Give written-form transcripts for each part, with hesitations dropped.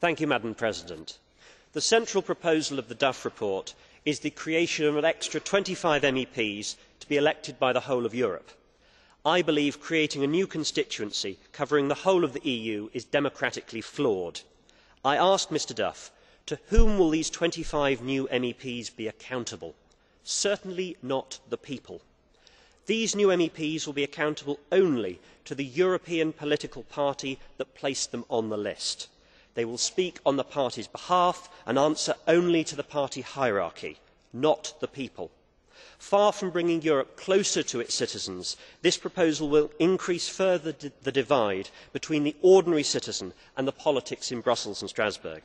Madam President. The central proposal of the Duff report is the creation of an extra 25 MEPs to be elected by the whole of Europe. I believe creating a new constituency covering the whole of the EU is democratically flawed. I ask Mr Duff, to whom will these 25 new MEPs be accountable? Certainly not the people. These new MEPs will be accountable only to the European political party that placed them on the list. They will speak on the party's behalf and answer only to the party hierarchy, not the people. Far from bringing Europe closer to its citizens, this proposal will increase further the divide between the ordinary citizen and the politics in Brussels and Strasbourg.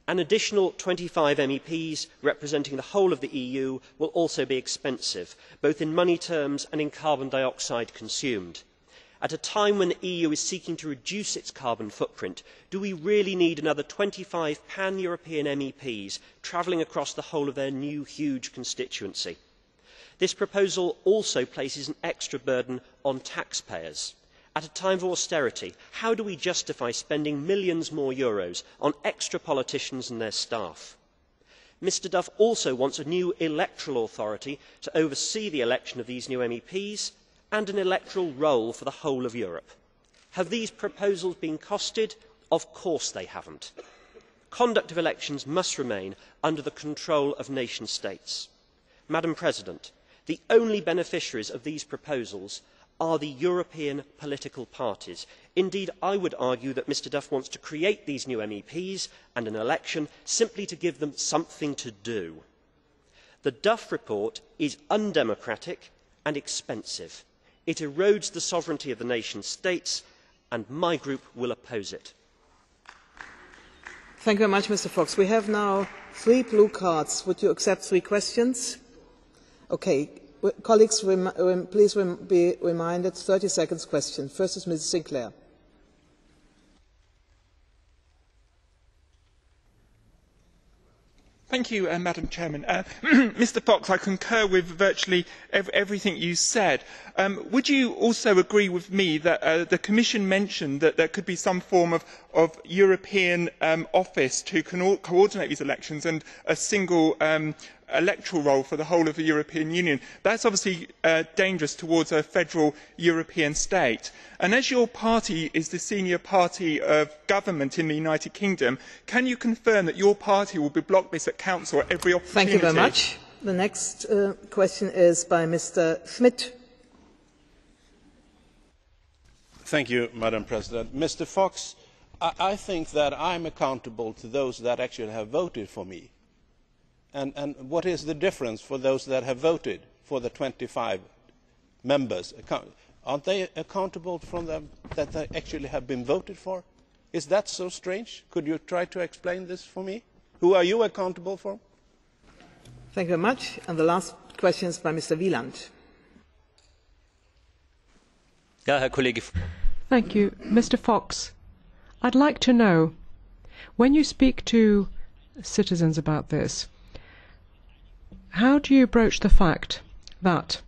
An additional 25 MEPs representing the whole of the EU will also be expensive, both in money terms and in carbon dioxide consumed. At a time when the EU is seeking to reduce its carbon footprint, do we really need another 25 pan-European MEPs travelling across the whole of their new huge constituency? This proposal also places an extra burden on taxpayers. At a time of austerity, how do we justify spending millions more euros on extra politicians and their staff? Mr Duff also wants a new electoral authority to oversee the election of these new MEPs and an electoral roll for the whole of Europe. Have these proposals been costed? Of course they haven't. Conduct of elections must remain under the control of nation states. Madam President, the only beneficiaries of these proposals are the European political parties. Indeed, I would argue that Mr Duff wants to create these new MEPs and an election simply to give them something to do. The Duff report is undemocratic and expensive. It erodes the sovereignty of the nation states, and my group will oppose it. Thank you very much, Mr Fox. We have now 3 blue cards. Would you accept 3 questions? Okay. Colleagues, please be reminded, 30 seconds question. First is Mrs Sinclair. Thank you, Madam Chairman. Mr Fox, I concur with virtually everything you said. Would you also agree with me that the Commission mentioned that there could be some form of European office to coordinate these elections and a single electoral roll for the whole of the European Union? That is obviously dangerous towards a federal European state. And as your party is the senior party of government in the United Kingdom, can you confirm that your party will block this at Council at every opportunity? Thank you very much. The next question is by Mr Schmidt. Thank you, Madam President. Mr Fox, I think that I am accountable to those that actually have voted for me. And what is the difference for those that have voted for the 25 members? Aren't they accountable for them that they actually have been voted for? Is that so strange? Could you try to explain this for me? Who are you accountable for? Thank you very much. And the last question is by Mr Wieland. Thank you. Mr Fox, I'd like to know, when you speak to citizens about this, how do you broach the fact that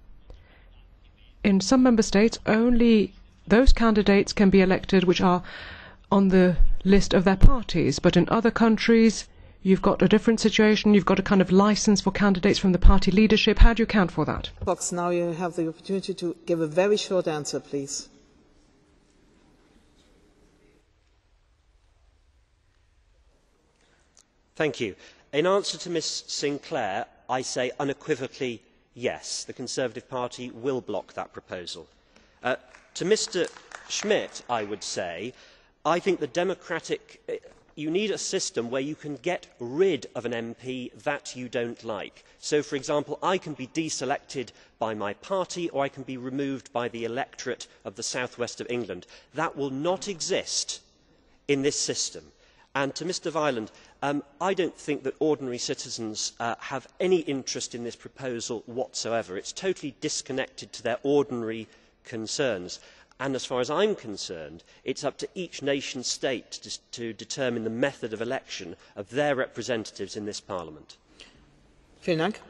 in some member states only those candidates can be elected which are on the list of their parties, but in other countries you've got a different situation, you've got a kind of licence for candidates from the party leadership? How do you account for that? Fox, now you have the opportunity to give a very short answer, please. Thank you. In answer to Ms Sinclair, I say unequivocally yes, the Conservative Party will block that proposal. To Mr Schmidt, I would say, I think you need a system where you can get rid of an MP that you don't like. So, for example, I can be deselected by my party or I can be removed by the electorate of the southwest of England. That will not exist in this system. And to Mr Wieland, I don't think that ordinary citizens have any interest in this proposal whatsoever. It's totally disconnected to their ordinary concerns. And as far as I'm concerned, it's up to each nation state to determine the method of election of their representatives in this Parliament. Vielen Dank.